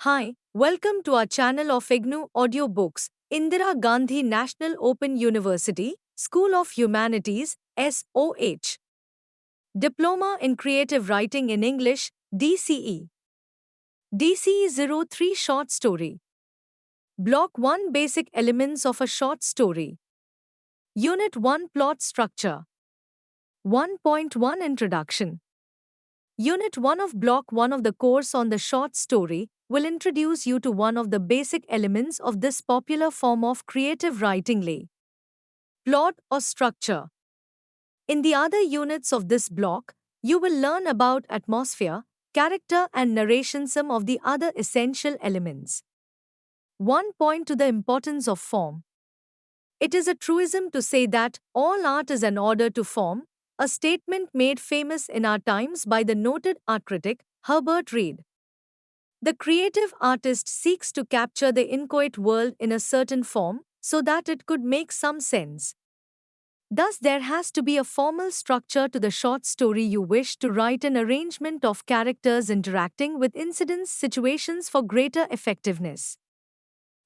Hi, welcome to our channel of IGNOU Audiobooks, Indira Gandhi National Open University, School of Humanities, SOH. Diploma in Creative Writing in English, DCE. DCE 03 Short Story. Block 1 Basic Elements of a Short Story. Unit 1 Plot Structure. 1.1 Introduction. Unit 1 of Block 1 of the course on the short story will introduce you to one of the basic elements of this popular form of creative writing, plot or structure. In the other units of this block, you will learn about atmosphere, character, and narration, some of the other essential elements. 1 point to the importance of form. It is a truism to say that all art is an order to form, a statement made famous in our times by the noted art critic Herbert Reed. The creative artist seeks to capture the inchoate world in a certain form so that it could make some sense. Thus, there has to be a formal structure to the short story you wish to write, an arrangement of characters interacting with incidents, situations for greater effectiveness.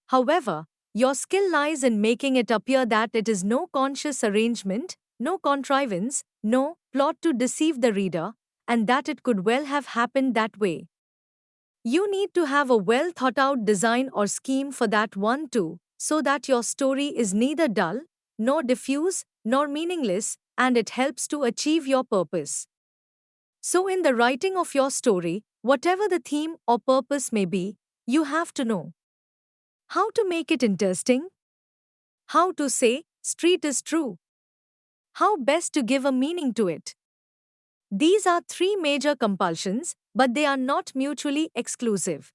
However, your skill lies in making it appear that it is no conscious arrangement, no contrivance, no plot to deceive the reader, and that it could well have happened that way. You need to have a well thought out design or scheme for that one too, so that your story is neither dull, nor diffuse, nor meaningless, and it helps to achieve your purpose. So, in the writing of your story, whatever the theme or purpose may be, you have to know how to make it interesting, how to say, street is true, how best to give a meaning to it. These are three major compulsions, but they are not mutually exclusive.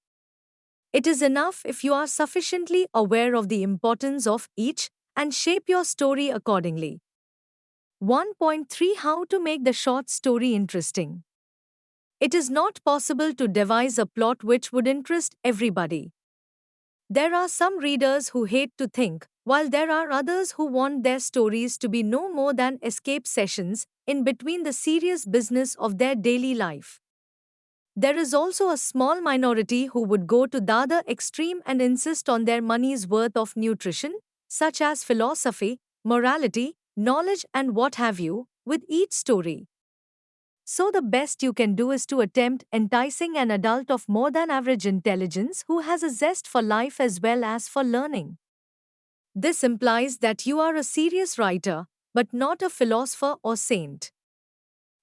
It is enough if you are sufficiently aware of the importance of each and shape your story accordingly. 1.3 How to make the short story interesting. It is not possible to devise a plot which would interest everybody. There are some readers who hate to think, while there are others who want their stories to be no more than escape sessions in between the serious business of their daily life. There is also a small minority who would go to the other extreme and insist on their money's worth of nutrition, such as philosophy, morality, knowledge, and what have you, with each story. So, the best you can do is to attempt enticing an adult of more than average intelligence who has a zest for life as well as for learning. This implies that you are a serious writer, but not a philosopher or saint.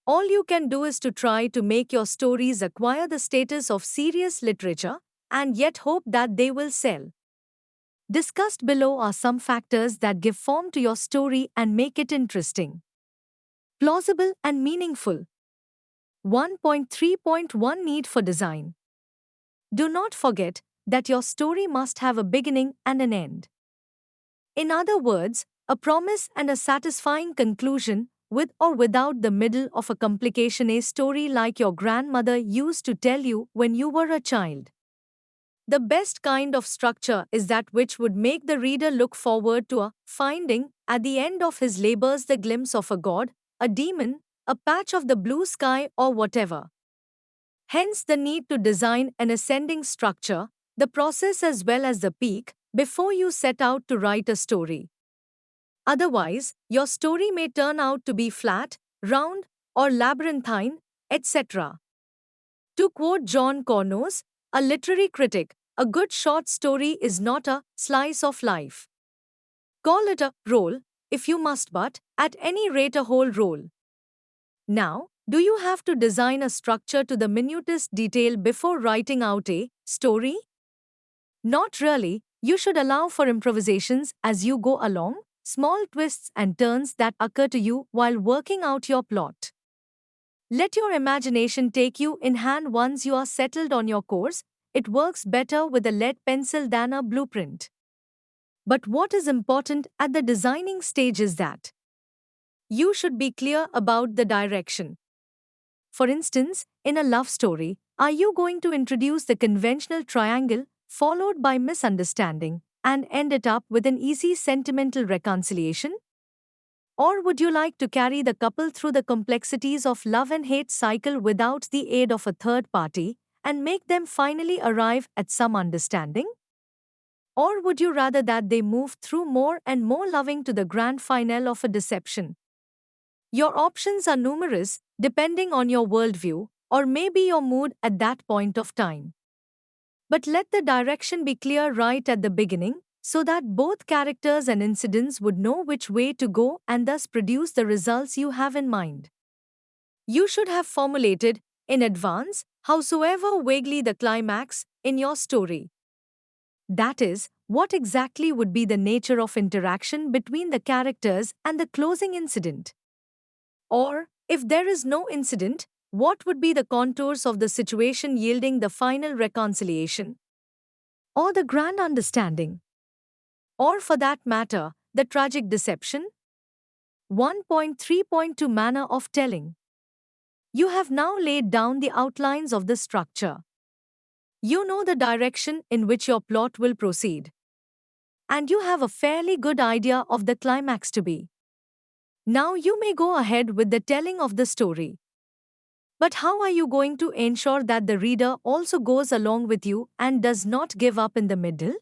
All you can do is to try to make your stories acquire the status of serious literature and yet hope that they will sell. Discussed below are some factors that give form to your story and make it interesting, plausible, and meaningful. 1.3.1 Need for design. Do not forget that your story must have a beginning and an end. In other words, a promise and a satisfying conclusion, with or without the middle of a complication, a story like your grandmother used to tell you when you were a child. The best kind of structure is that which would make the reader look forward to finding, at the end of his labors, the glimpse of a god, a demon, a patch of the blue sky, or whatever. Hence the need to design an ascending structure, the process as well as the peak, before you set out to write a story. Otherwise, your story may turn out to be flat, round, or labyrinthine, etc. To quote John Cornus, a literary critic, a good short story is not a slice of life. Call it a roll, if you must, but at any rate a whole roll. Now, do you have to design a structure to the minutest detail before writing out a story? Not really. You should allow for improvisations as you go along, small twists and turns that occur to you while working out your plot. Let your imagination take you in hand once you are settled on your course. It works better with a lead pencil than a blueprint. But what is important at the designing stage is that you should be clear about the direction. For instance, in a love story, are you going to introduce the conventional triangle, followed by misunderstanding, and end it up with an easy sentimental reconciliation? Or would you like to carry the couple through the complexities of love and hate cycle without the aid of a third party, and make them finally arrive at some understanding? Or would you rather that they move through more and more loving to the grand finale of a deception? Your options are numerous, depending on your worldview, or maybe your mood at that point of time. But let the direction be clear right at the beginning, so that both characters and incidents would know which way to go and thus produce the results you have in mind. You should have formulated, in advance, howsoever vaguely the climax in your story. That is, what exactly would be the nature of interaction between the characters and the closing incident? Or, if there is no incident, what would be the contours of the situation yielding the final reconciliation? Or the grand understanding? Or, for that matter, the tragic deception? 1.3.2 Manner of telling. You have now laid down the outlines of the structure. You know the direction in which your plot will proceed. And you have a fairly good idea of the climax to be. Now you may go ahead with the telling of the story. But how are you going to ensure that the reader also goes along with you and does not give up in the middle?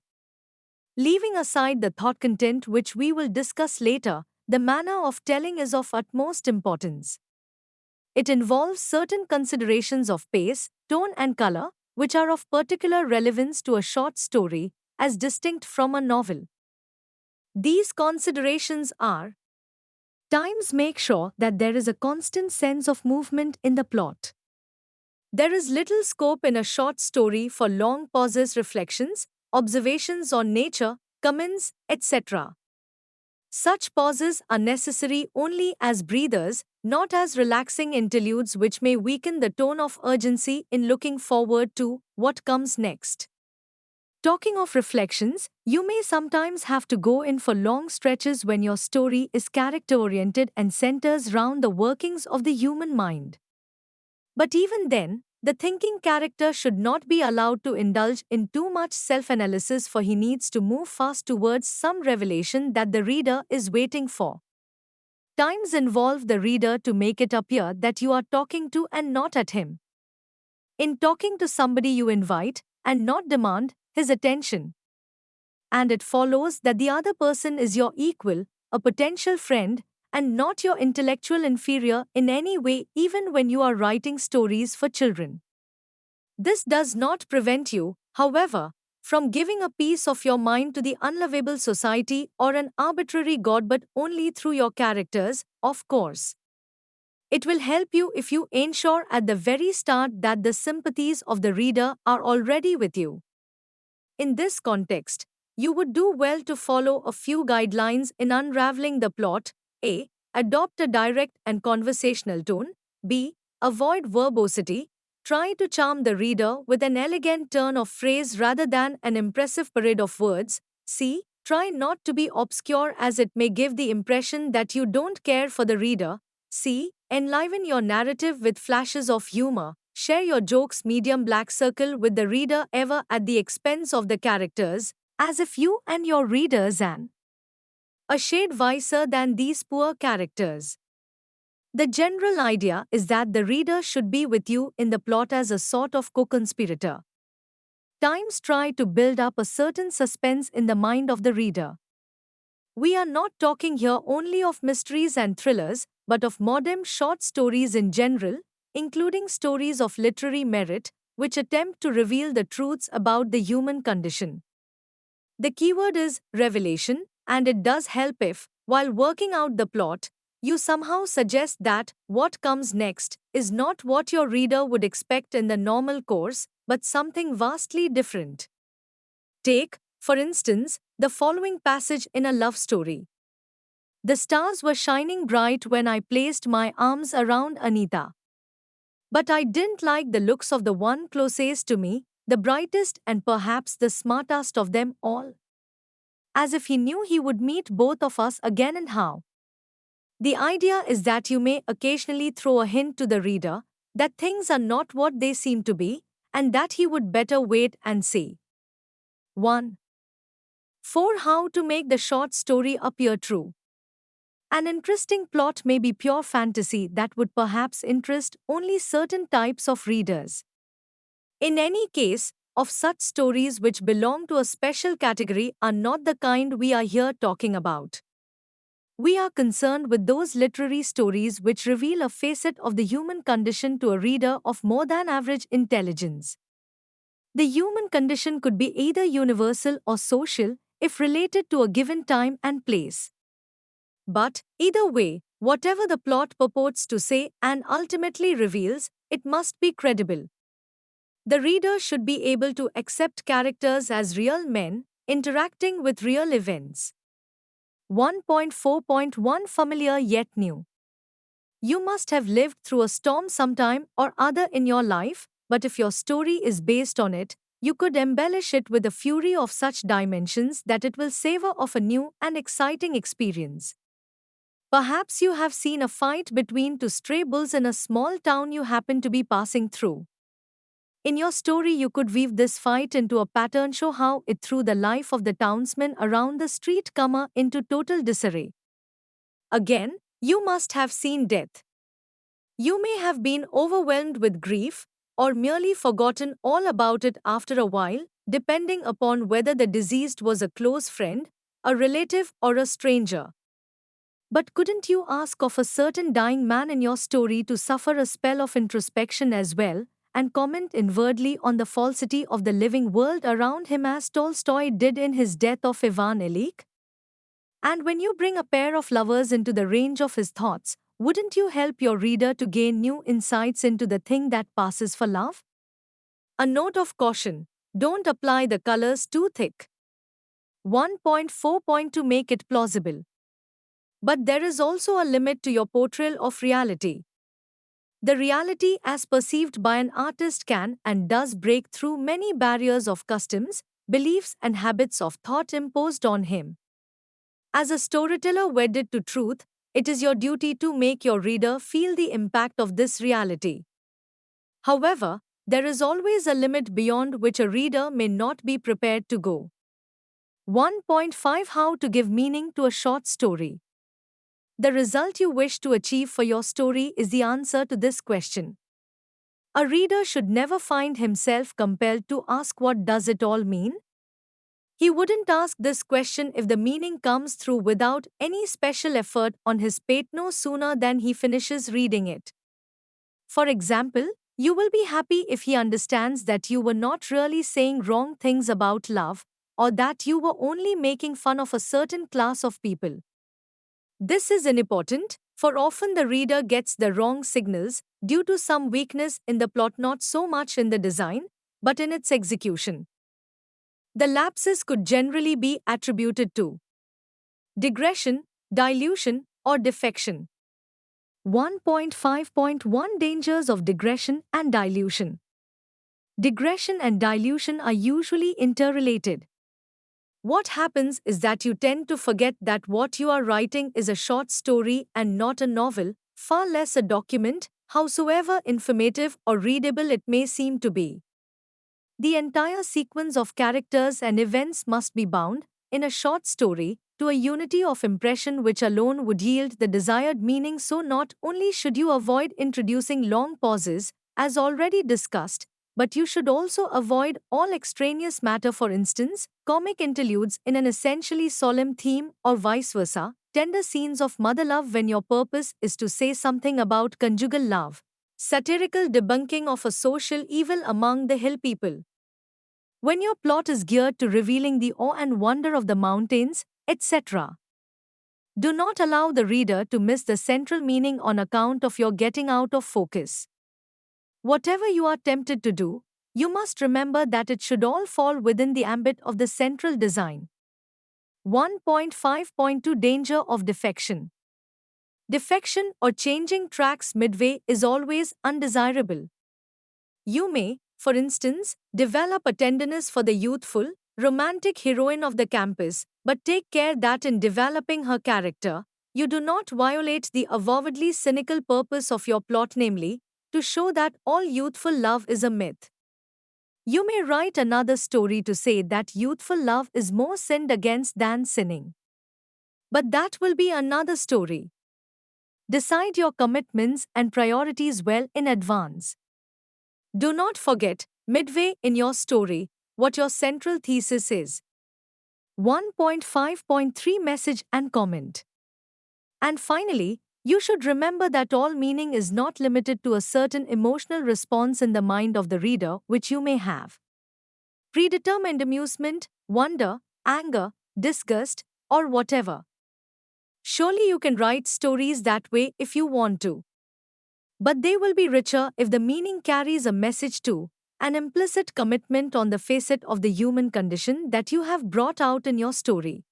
Leaving aside the thought content which we will discuss later, the manner of telling is of utmost importance. It involves certain considerations of pace, tone, and color, which are of particular relevance to a short story, as distinct from a novel. These considerations are: times make sure that there is a constant sense of movement in the plot. There is little scope in a short story for long pauses, reflections, observations on nature, comments, etc. Such pauses are necessary only as breathers, not as relaxing interludes which may weaken the tone of urgency in looking forward to what comes next. Talking of reflections, you may sometimes have to go in for long stretches when your story is character-oriented and centers round the workings of the human mind. But even then, the thinking character should not be allowed to indulge in too much self-analysis, for he needs to move fast towards some revelation that the reader is waiting for. Times involve the reader to make it appear that you are talking to and not at him. In talking to somebody, you invite, and not demand, his attention. And it follows that the other person is your equal, a potential friend, and not your intellectual inferior in any way, even when you are writing stories for children. This does not prevent you, however, from giving a piece of your mind to the unlovable society or an arbitrary god, but only through your characters, of course. It will help you if you ensure at the very start that the sympathies of the reader are already with you. In this context, you would do well to follow a few guidelines in unraveling the plot. A. Adopt a direct and conversational tone. B. Avoid verbosity. Try to charm the reader with an elegant turn of phrase rather than an impressive parade of words. C. Try not to be obscure, as it may give the impression that you don't care for the reader. C. Enliven your narrative with flashes of humor. Share your jokes medium black circle with the reader, ever at the expense of the characters, as if you and your readers are a shade wiser than these poor characters. The general idea is that the reader should be with you in the plot as a sort of co-conspirator. Times try to build up a certain suspense in the mind of the reader. We are not talking here only of mysteries and thrillers, but of modern short stories in general, including stories of literary merit, which attempt to reveal the truths about the human condition. The keyword is revelation, and it does help if, while working out the plot, you somehow suggest that what comes next is not what your reader would expect in the normal course, but something vastly different. Take, for instance, the following passage in a love story. The stars were shining bright when I placed my arms around Anita. But I didn't like the looks of the one closest to me, the brightest and perhaps the smartest of them all. As if he knew he would meet both of us again, and how. The idea is that you may occasionally throw a hint to the reader that things are not what they seem to be, and that he would better wait and see. 1. 4. How to make the short story appear true. An interesting plot may be pure fantasy that would perhaps interest only certain types of readers. In any case, of such stories which belong to a special category are not the kind we are here talking about. We are concerned with those literary stories which reveal a facet of the human condition to a reader of more than average intelligence. The human condition could be either universal or social if related to a given time and place. But, either way, whatever the plot purports to say and ultimately reveals, it must be credible. The reader should be able to accept characters as real men, interacting with real events. 1.4.1 Familiar yet new. You must have lived through a storm sometime or other in your life, but if your story is based on it, you could embellish it with a fury of such dimensions that it will savor of a new and exciting experience. Perhaps you have seen a fight between two stray bulls in a small town you happen to be passing through. In your story, you could weave this fight into a pattern, show how it threw the life of the townsmen around the street comer into total disarray. Again, you must have seen death. You may have been overwhelmed with grief, or merely forgotten all about it after a while, depending upon whether the deceased was a close friend, a relative, or a stranger. But couldn't you ask of a certain dying man in your story to suffer a spell of introspection as well, and comment inwardly on the falsity of the living world around him as Tolstoy did in his Death of Ivan Ilyich? And when you bring a pair of lovers into the range of his thoughts, wouldn't you help your reader to gain new insights into the thing that passes for love? A note of caution: don't apply the colors too thick. 1.4.2 Make it plausible. But there is also a limit to your portrayal of reality. The reality as perceived by an artist can and does break through many barriers of customs, beliefs, and habits of thought imposed on him. As a storyteller wedded to truth, it is your duty to make your reader feel the impact of this reality. However, there is always a limit beyond which a reader may not be prepared to go. 1.5 How to give meaning to a short story. The result you wish to achieve for your story is the answer to this question. A reader should never find himself compelled to ask, what does it all mean? He wouldn't ask this question if the meaning comes through without any special effort on his part no sooner than he finishes reading it. For example, you will be happy if he understands that you were not really saying wrong things about love, or that you were only making fun of a certain class of people. This is important, for often the reader gets the wrong signals due to some weakness in the plot, not so much in the design, but in its execution. The lapses could generally be attributed to digression, dilution, or defection. 1.5.1 Dangers of digression and dilution. Digression and dilution are usually interrelated. What happens is that you tend to forget that what you are writing is a short story and not a novel, far less a document, howsoever informative or readable it may seem to be. The entire sequence of characters and events must be bound, in a short story, to a unity of impression which alone would yield the desired meaning. So not only should you avoid introducing long pauses, as already discussed, but you should also avoid all extraneous matter, for instance, comic interludes in an essentially solemn theme, or vice versa, tender scenes of mother love when your purpose is to say something about conjugal love, satirical debunking of a social evil among the hill people. When your plot is geared to revealing the awe and wonder of the mountains, etc. Do not allow the reader to miss the central meaning on account of your getting out of focus. Whatever you are tempted to do, you must remember that it should all fall within the ambit of the central design. 1.5.2 Danger of defection. Defection or changing tracks midway is always undesirable. You may, for instance, develop a tenderness for the youthful, romantic heroine of the campus, but take care that in developing her character, you do not violate the avowedly cynical purpose of your plot, namely, to show that all youthful love is a myth. You may write another story to say that youthful love is more sinned against than sinning. But that will be another story. Decide your commitments and priorities well in advance. Do not forget midway in your story, what your central thesis is. 1.5.3 Message and comment. And finally, you should remember that all meaning is not limited to a certain emotional response in the mind of the reader which you may have. Predetermined amusement, wonder, anger, disgust, or whatever. Surely you can write stories that way if you want to. But they will be richer if the meaning carries a message too, an implicit commitment on the facet of the human condition that you have brought out in your story.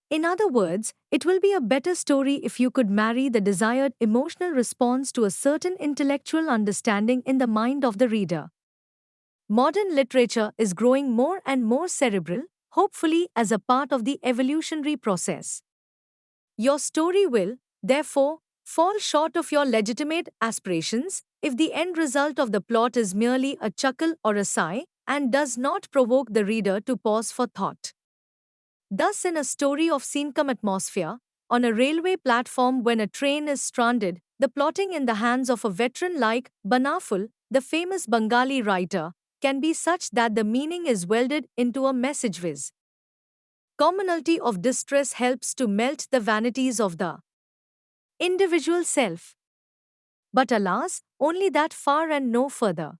In other words, it will be a better story if you could marry the desired emotional response to a certain intellectual understanding in the mind of the reader. Modern literature is growing more and more cerebral, hopefully as a part of the evolutionary process. Your story will, therefore, fall short of your legitimate aspirations if the end result of the plot is merely a chuckle or a sigh and does not provoke the reader to pause for thought. Thus, in a story of Seencome atmosphere, on a railway platform when a train is stranded, the plotting in the hands of a veteran like Banaful, the famous Bengali writer, can be such that the meaning is welded into a message viz. Commonality of distress helps to melt the vanities of the individual self. But alas, only that far and no further.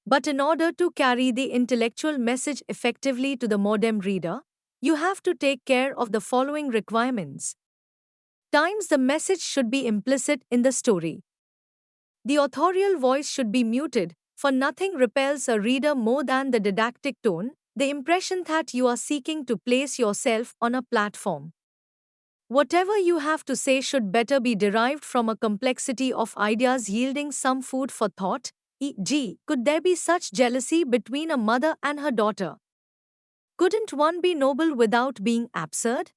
But in order to carry the intellectual message effectively to the modern reader, you have to take care of the following requirements. Times the message should be implicit in the story. The authorial voice should be muted, for nothing repels a reader more than the didactic tone, the impression that you are seeking to place yourself on a platform. Whatever you have to say should better be derived from a complexity of ideas yielding some food for thought, e.g., could there be such jealousy between a mother and her daughter? Couldn't one be noble without being absurd?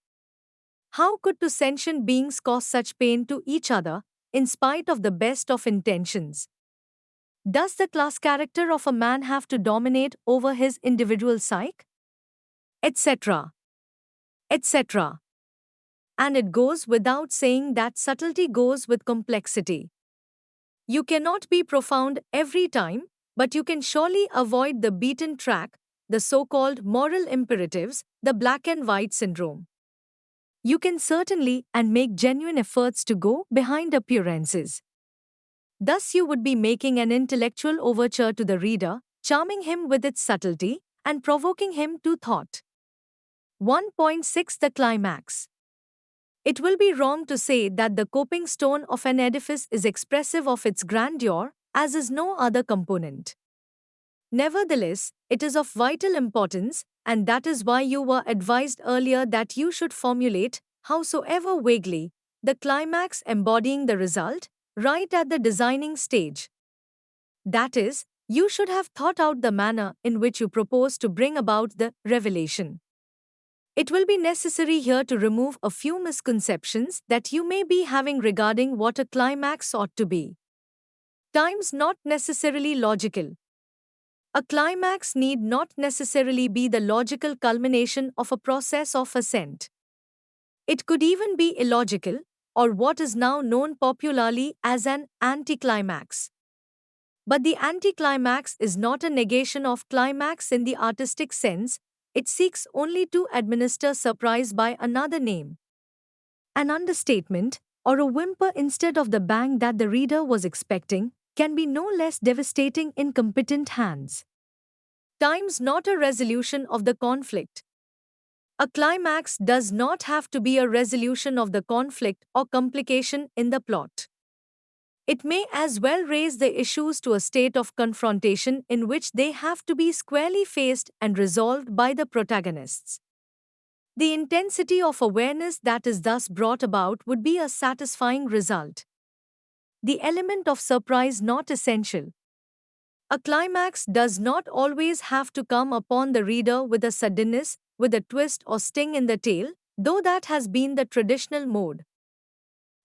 How could two sentient beings cause such pain to each other, in spite of the best of intentions? Does the class character of a man have to dominate over his individual psyche? Etc. etc. And it goes without saying that subtlety goes with complexity. You cannot be profound every time, but you can surely avoid the beaten track, the so-called moral imperatives, the black and white syndrome. You can certainly and make genuine efforts to go behind appearances. Thus you would be making an intellectual overture to the reader, charming him with its subtlety, and provoking him to thought. 1.6 The climax. It will be wrong to say that the coping stone of an edifice is expressive of its grandeur, as is no other component. Nevertheless, it is of vital importance, and that is why you were advised earlier that you should formulate, howsoever vaguely, the climax embodying the result, right at the designing stage. That is, you should have thought out the manner in which you propose to bring about the revelation. It will be necessary here to remove a few misconceptions that you may be having regarding what a climax ought to be. Times not necessarily logical. A climax need not necessarily be the logical culmination of a process of ascent. It could even be illogical, or what is now known popularly as an anticlimax. But the anticlimax is not a negation of climax in the artistic sense, it seeks only to administer surprise by another name. An understatement, or a whimper instead of the bang that the reader was expecting, can be no less devastating in competent hands. Times not a resolution of the conflict. A climax does not have to be a resolution of the conflict or complication in the plot. It may as well raise the issues to a state of confrontation in which they have to be squarely faced and resolved by the protagonists. The intensity of awareness that is thus brought about would be a satisfying result. The element of surprise not essential. A climax does not always have to come upon the reader with a suddenness, with a twist or sting in the tail, though that has been the traditional mode.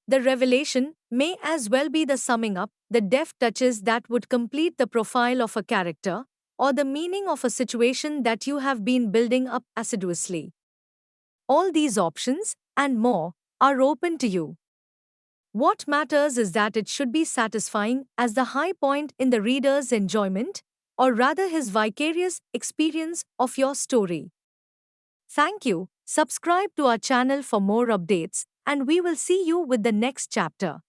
The revelation may as well be the summing up, the deft touches that would complete the profile of a character, or the meaning of a situation that you have been building up assiduously. All these options, and more, are open to you. What matters is that it should be satisfying as the high point in the reader's enjoyment, or rather his vicarious experience of your story. Thank you. Subscribe to our channel for more updates, and we will see you with the next chapter.